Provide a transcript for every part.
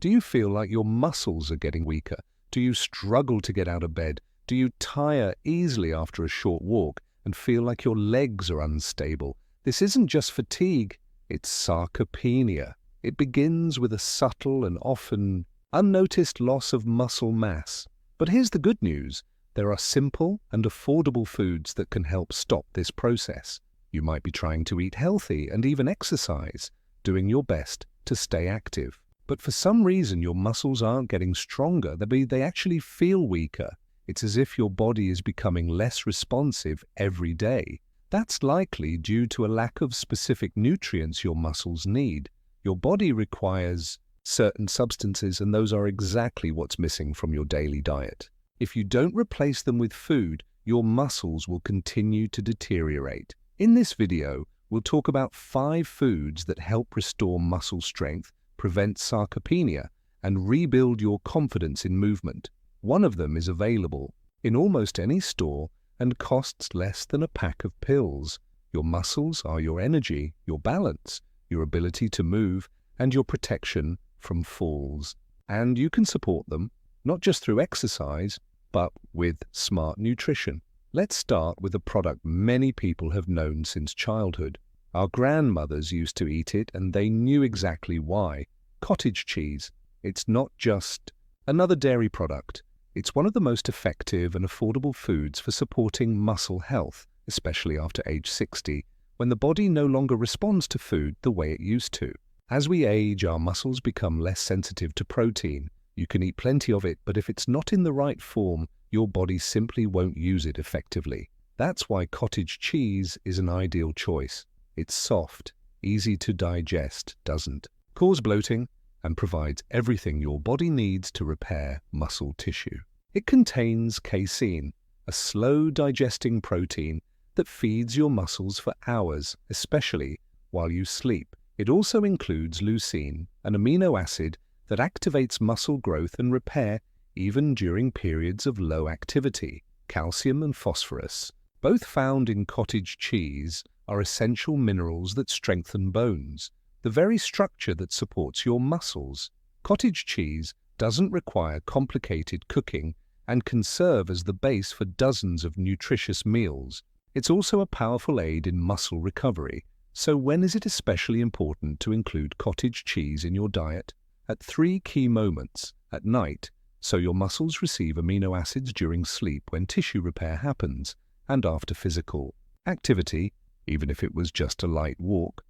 Do you feel like your muscles are getting weaker? Do you struggle to get out of bed? Do you tire easily after a short walk and feel like your legs are unstable? This isn't just fatigue, it's sarcopenia. It begins with a subtle and often unnoticed loss of muscle mass. But here's the good news. There are simple and affordable foods that can help stop this process. You might be trying to eat healthy and even exercise, doing your best to stay active. But for some reason your muscles aren't getting stronger, they actually feel weaker. It's as if your body is becoming less responsive every day. That's likely due to a lack of specific nutrients your muscles need. Your body requires certain substances, and those are exactly what's missing from your daily diet. If you don't replace them with food, your muscles will continue to deteriorate. In this video, we'll talk about 5 foods that help restore muscle strength, prevent sarcopenia, and rebuild your confidence in movement. One of them is available in almost any store and costs less than a pack of pills. Your muscles are your energy, your balance, your ability to move, and your protection from falls. And you can support them, not just through exercise, but with smart nutrition. Let's start with a product many people have known since childhood. Our grandmothers used to eat it, and they knew exactly why. Cottage cheese. It's not just another dairy product. It's one of the most effective and affordable foods for supporting muscle health, especially after age 60, when the body no longer responds to food the way it used to. As we age, our muscles become less sensitive to protein. You can eat plenty of it, but if it's not in the right form, your body simply won't use it effectively. That's why cottage cheese is an ideal choice. It's soft, easy to digest, doesn't cause bloating, and provides everything your body needs to repair muscle tissue. It contains casein, a slow-digesting protein that feeds your muscles for hours, especially while you sleep. It also includes leucine, an amino acid that activates muscle growth and repair even during periods of low activity. Calcium and phosphorus, both found in cottage cheese, are essential minerals that strengthen bones, the very structure that supports your muscles. Cottage cheese doesn't require complicated cooking and can serve as the base for dozens of nutritious meals. It's also a powerful aid in muscle recovery. So when is it especially important to include cottage cheese in your diet? At 3 key moments: at night, so your muscles receive amino acids during sleep when tissue repair happens, and after physical activity, even if it was just a light walk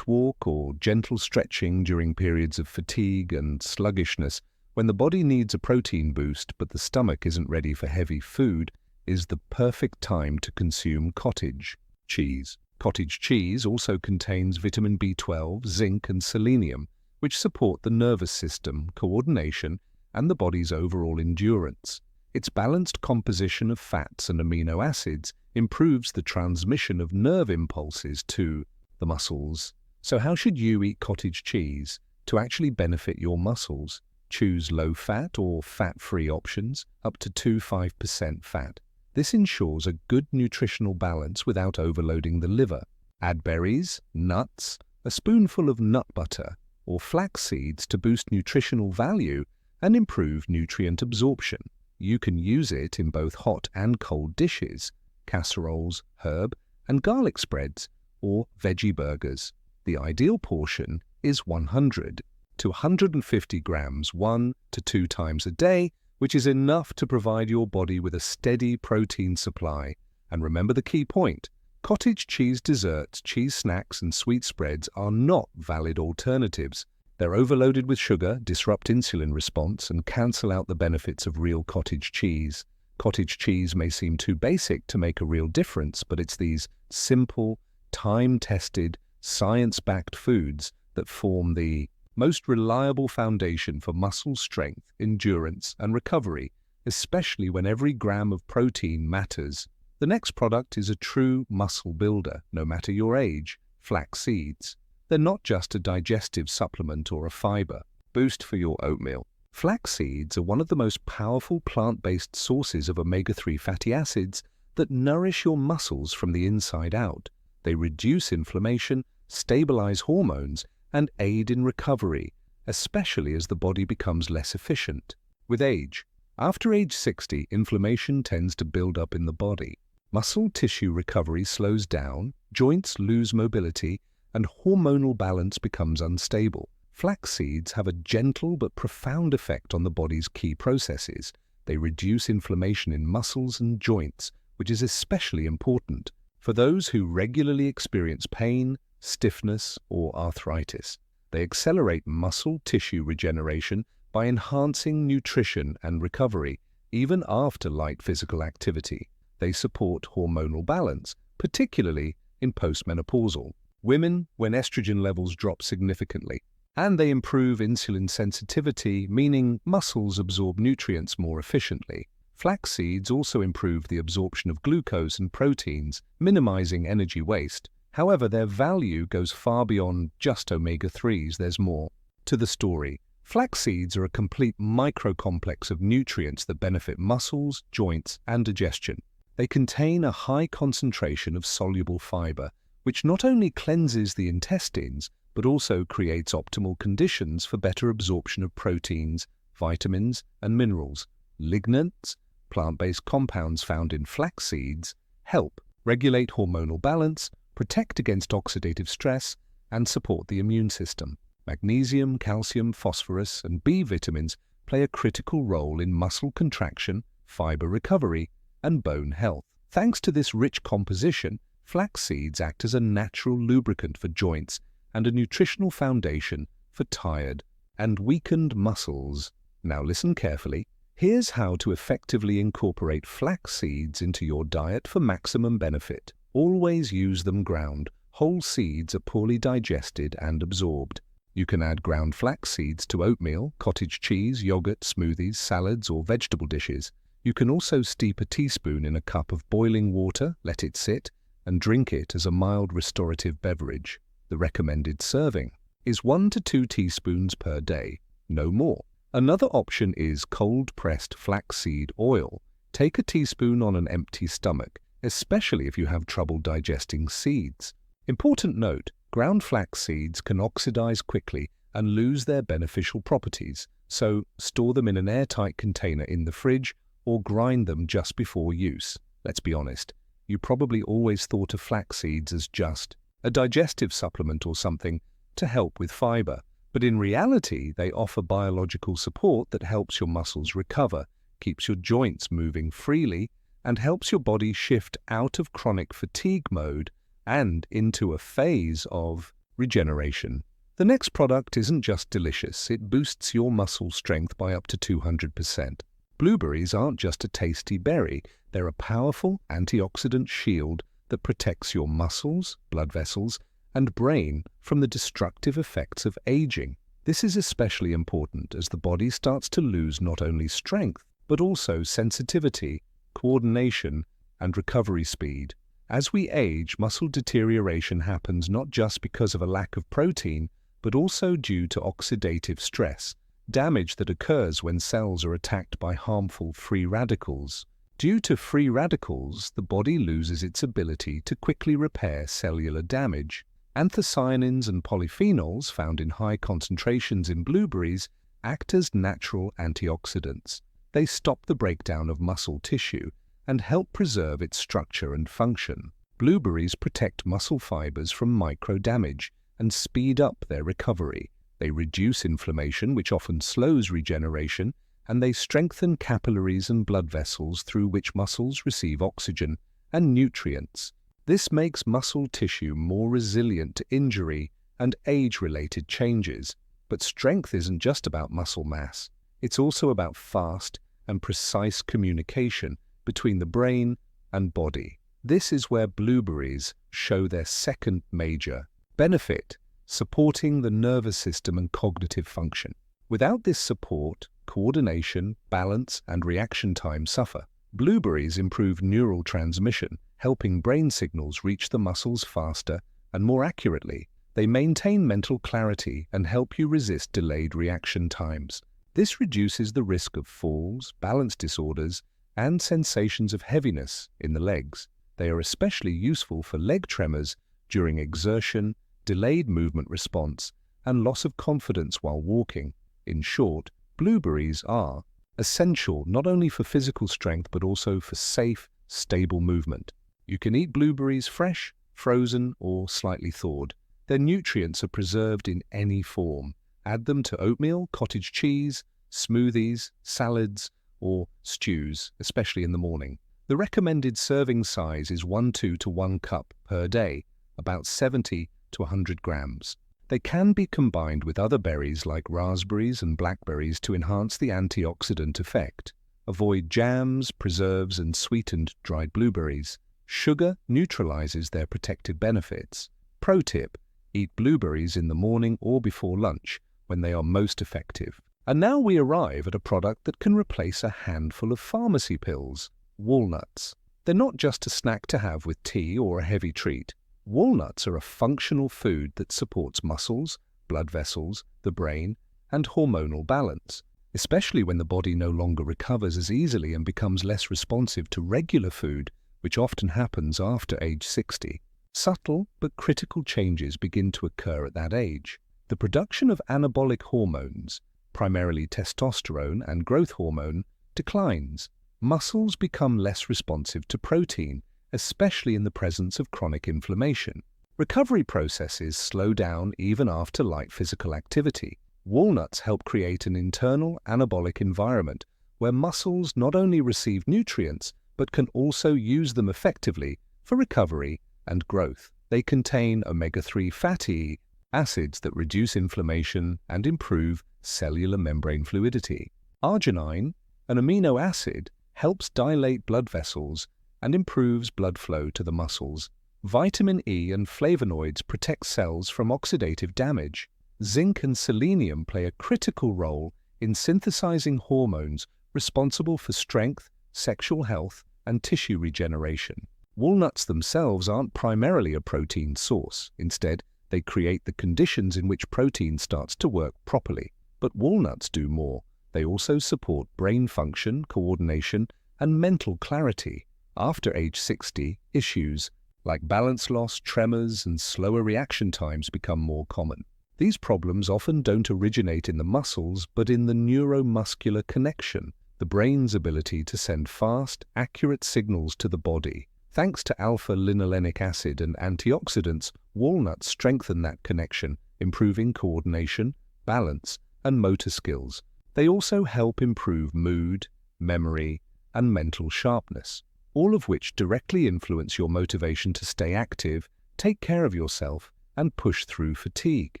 or gentle stretching during periods of fatigue and sluggishness, when the body needs a protein boost but the stomach isn't ready for heavy food, is the perfect time to consume cottage cheese. Cottage cheese also contains vitamin B12, zinc, and selenium, which support the nervous system, coordination, and the body's overall endurance. Its balanced composition of fats and amino acids improves the transmission of nerve impulses to the muscles. So how should you eat cottage cheese to actually benefit your muscles? Choose low-fat or fat-free options, up to 2-5% fat. This ensures a good nutritional balance without overloading the liver. Add berries, nuts, a spoonful of nut butter, or flax seeds to boost nutritional value and improve nutrient absorption. You can use it in both hot and cold dishes, casseroles, herb and garlic spreads, or veggie burgers. The ideal portion is 100 to 150 grams 1 to 2 times a day, which is enough to provide your body with a steady protein supply. And remember the key point: cottage cheese desserts, cheese snacks, and sweet spreads are not valid alternatives. They're overloaded with sugar, disrupt insulin response, and cancel out the benefits of real cottage cheese. Cottage cheese may seem too basic to make a real difference, but it's these simple, time-tested, science-backed foods that form the most reliable foundation for muscle strength, endurance, and recovery, especially when every gram of protein matters. The next product is a true muscle builder, no matter your age: flax seeds. They're not just a digestive supplement or a fiber boost for your oatmeal. Flax seeds are one of the most powerful plant-based sources of omega-3 fatty acids that nourish your muscles from the inside out. They reduce inflammation, stabilize hormones, and aid in recovery, especially as the body becomes less efficient. With age, after age 60, inflammation tends to build up in the body. Muscle tissue recovery slows down, joints lose mobility, and hormonal balance becomes unstable. Flax seeds have a gentle but profound effect on the body's key processes. They reduce inflammation in muscles and joints, which is especially important for those who regularly experience pain, stiffness, or arthritis. They accelerate muscle tissue regeneration by enhancing nutrition and recovery, even after light physical activity. They support hormonal balance, particularly in postmenopausal women when estrogen levels drop significantly. And they improve insulin sensitivity, meaning muscles absorb nutrients more efficiently. Flax seeds also improve the absorption of glucose and proteins, minimizing energy waste. However, their value goes far beyond just omega-3s. There's more to the story. Flax seeds are a complete microcomplex of nutrients that benefit muscles, joints, and digestion. They contain a high concentration of soluble fiber, which not only cleanses the intestines, but also creates optimal conditions for better absorption of proteins, vitamins, and minerals. Lignans, plant-based compounds found in flax seeds, help regulate hormonal balance, protect against oxidative stress, and support the immune system. Magnesium, calcium, phosphorus, and B vitamins play a critical role in muscle contraction, fiber recovery, and bone health. Thanks to this rich composition, flax seeds act as a natural lubricant for joints and a nutritional foundation for tired and weakened muscles. Now listen carefully. Here's how to effectively incorporate flax seeds into your diet for maximum benefit. Always use them ground. Whole seeds are poorly digested and absorbed. You can add ground flax seeds to oatmeal, cottage cheese, yogurt, smoothies, salads, or vegetable dishes. You can also steep a teaspoon in a cup of boiling water, let it sit, and drink it as a mild restorative beverage. The recommended serving is 1 to 2 teaspoons per day, no more. Another option is cold-pressed flaxseed oil. Take a teaspoon on an empty stomach, especially if you have trouble digesting seeds. Important note, ground flax seeds can oxidize quickly and lose their beneficial properties, so store them in an airtight container in the fridge or grind them just before use. Let's be honest, you probably always thought of flax seeds as just a digestive supplement or something to help with fiber. But in reality, they offer biological support that helps your muscles recover, keeps your joints moving freely, and helps your body shift out of chronic fatigue mode and into a phase of regeneration. The next product isn't just delicious, it boosts your muscle strength by up to 200%. Blueberries aren't just a tasty berry, they're a powerful antioxidant shield that protects your muscles, blood vessels, and brain from the destructive effects of aging. This is especially important as the body starts to lose not only strength, but also sensitivity, coordination, and recovery speed. As we age, muscle deterioration happens not just because of a lack of protein, but also due to oxidative stress, damage that occurs when cells are attacked by harmful free radicals. Due to free radicals, the body loses its ability to quickly repair cellular damage. Anthocyanins and polyphenols found in high concentrations in blueberries act as natural antioxidants. They stop the breakdown of muscle tissue and help preserve its structure and function. Blueberries protect muscle fibers from micro-damage and speed up their recovery. They reduce inflammation, which often slows regeneration, and they strengthen capillaries and blood vessels through which muscles receive oxygen and nutrients. This makes muscle tissue more resilient to injury and age-related changes. But strength isn't just about muscle mass. It's also about fast and precise communication between the brain and body. This is where blueberries show their second major benefit, supporting the nervous system and cognitive function. Without this support, coordination, balance, and reaction time suffer. Blueberries improve neural transmission, helping brain signals reach the muscles faster and more accurately. They maintain mental clarity and help you resist delayed reaction times. This reduces the risk of falls, balance disorders, and sensations of heaviness in the legs. They are especially useful for leg tremors during exertion, delayed movement response, and loss of confidence while walking. In short, blueberries are essential not only for physical strength but also for safe, stable movement. You can eat blueberries fresh, frozen, or slightly thawed. Their nutrients are preserved in any form. Add them to oatmeal, cottage cheese, smoothies, salads, or stews, especially in the morning. The recommended serving size is 1/2 to 1 cup per day, about 70 to 100 grams. They can be combined with other berries like raspberries and blackberries to enhance the antioxidant effect. Avoid jams, preserves, and sweetened dried blueberries. Sugar neutralizes their protective benefits. Pro tip: eat blueberries in the morning or before lunch when they are most effective. And now we arrive at a product that can replace a handful of pharmacy pills: walnuts. They're not just a snack to have with tea or a heavy treat. Walnuts are a functional food that supports muscles, blood vessels, the brain, and hormonal balance, especially when the body no longer recovers as easily and becomes less responsive to regular food, which often happens after age 60. Subtle but critical changes begin to occur at that age. The production of anabolic hormones, primarily testosterone and growth hormone, declines. Muscles become less responsive to protein, especially in the presence of chronic inflammation. Recovery processes slow down even after light physical activity. Walnuts help create an internal anabolic environment where muscles not only receive nutrients but can also use them effectively for recovery and growth. They contain omega-3 fatty acids that reduce inflammation and improve cellular membrane fluidity. Arginine, an amino acid, helps dilate blood vessels and improves blood flow to the muscles. Vitamin E and flavonoids protect cells from oxidative damage. Zinc and selenium play a critical role in synthesizing hormones responsible for strength, sexual health, and tissue regeneration. Walnuts themselves aren't primarily a protein source. Instead, they create the conditions in which protein starts to work properly. But walnuts do more. They also support brain function, coordination, and mental clarity. After age 60, issues like balance loss, tremors, and slower reaction times become more common. These problems often don't originate in the muscles, but in the neuromuscular connection, the brain's ability to send fast, accurate signals to the body. Thanks to alpha-linolenic acid and antioxidants, walnuts strengthen that connection, improving coordination, balance, and motor skills. They also help improve mood, memory, and mental sharpness, all of which directly influence your motivation to stay active, take care of yourself, and push through fatigue.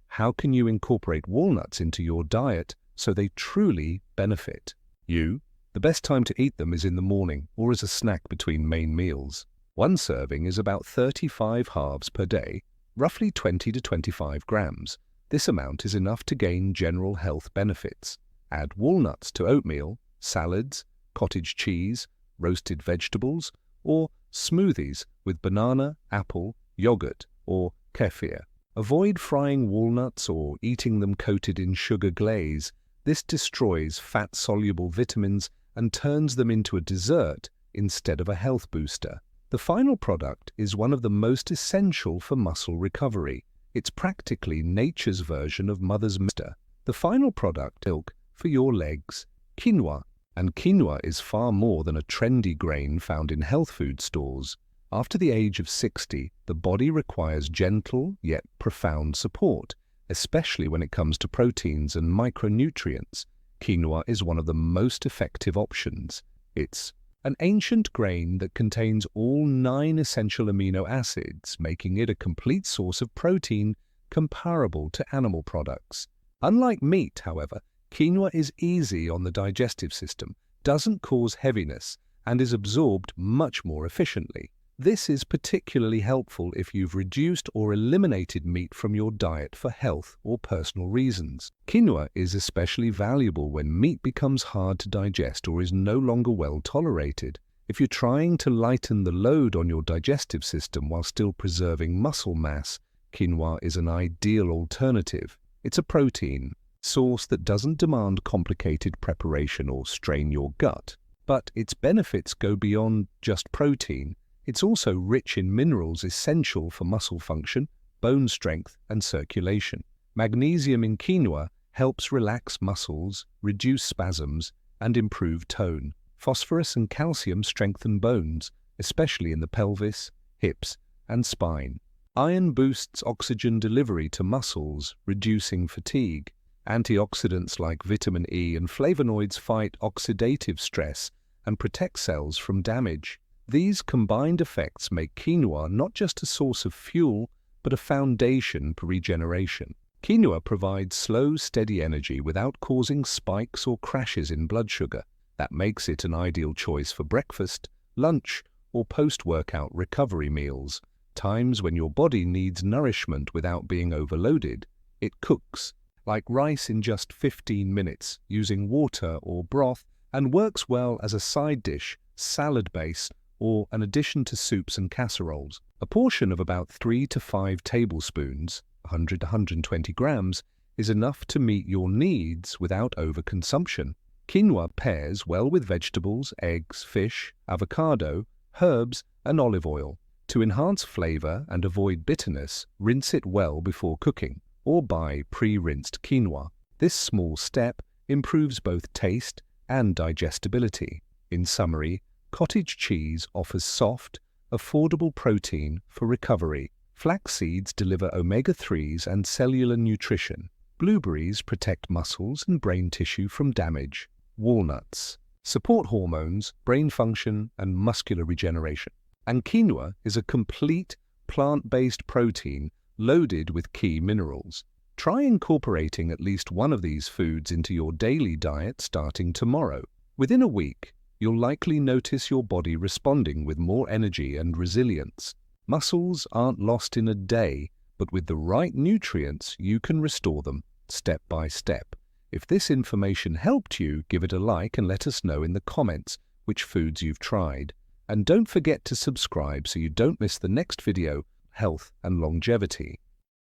How can you incorporate walnuts into your diet so they truly benefit you? The best time to eat them is in the morning or as a snack between main meals. One serving is about 35 halves per day, roughly 20 to 25 grams. This amount is enough to gain general health benefits. Add walnuts to oatmeal, salads, cottage cheese, roasted vegetables, or smoothies with banana, apple, yogurt, or kefir. Avoid frying walnuts or eating them coated in sugar glaze. This destroys fat-soluble vitamins and turns them into a dessert instead of a health booster. The final product is one of the most essential for muscle recovery. It's practically nature's version of mother's milk. The final product, milk for your legs, quinoa. And quinoa is far more than a trendy grain found in health food stores. After the age of 60, the body requires gentle yet profound support, especially when it comes to proteins and micronutrients. Quinoa is one of the most effective options. It's an ancient grain that contains all 9 essential amino acids, making it a complete source of protein comparable to animal products. Unlike meat, however, quinoa is easy on the digestive system, doesn't cause heaviness, and is absorbed much more efficiently. This is particularly helpful if you've reduced or eliminated meat from your diet for health or personal reasons. Quinoa is especially valuable when meat becomes hard to digest or is no longer well tolerated. If you're trying to lighten the load on your digestive system while still preserving muscle mass, quinoa is an ideal alternative. It's a protein source that doesn't demand complicated preparation or strain your gut. But its benefits go beyond just protein. It's also rich in minerals essential for muscle function, bone strength, and circulation. Magnesium in quinoa helps relax muscles, reduce spasms, and improve tone. Phosphorus and calcium strengthen bones, especially in the pelvis, hips, and spine. Iron boosts oxygen delivery to muscles, reducing fatigue. Antioxidants like vitamin E and flavonoids fight oxidative stress and protect cells from damage. These combined effects make quinoa not just a source of fuel, but a foundation for regeneration. Quinoa provides slow, steady energy without causing spikes or crashes in blood sugar. That makes it an ideal choice for breakfast, lunch, or post-workout recovery meals, times when your body needs nourishment without being overloaded. It cooks like rice in just 15 minutes, using water or broth, and works well as a side dish, salad base, or an addition to soups and casseroles. A portion of about 3 to 5 tablespoons, 100 to 120 grams, is enough to meet your needs without overconsumption. Quinoa pairs well with vegetables, eggs, fish, avocado, herbs, and olive oil. To enhance flavor and avoid bitterness, rinse it well before cooking, or buy pre-rinsed quinoa. This small step improves both taste and digestibility. In summary, cottage cheese offers soft, affordable protein for recovery. Flax seeds deliver omega-3s and cellular nutrition. Blueberries protect muscles and brain tissue from damage. Walnuts support hormones, brain function, and muscular regeneration. And quinoa is a complete plant-based protein loaded with key minerals. Try incorporating at least one of these foods into your daily diet starting tomorrow. Within a week, you'll likely notice your body responding with more energy and resilience. Muscles aren't lost in a day, but with the right nutrients, you can restore them step by step. If this information helped you, give it a like and let us know in the comments which foods you've tried. And don't forget to subscribe so you don't miss the next video, Health and Longevity.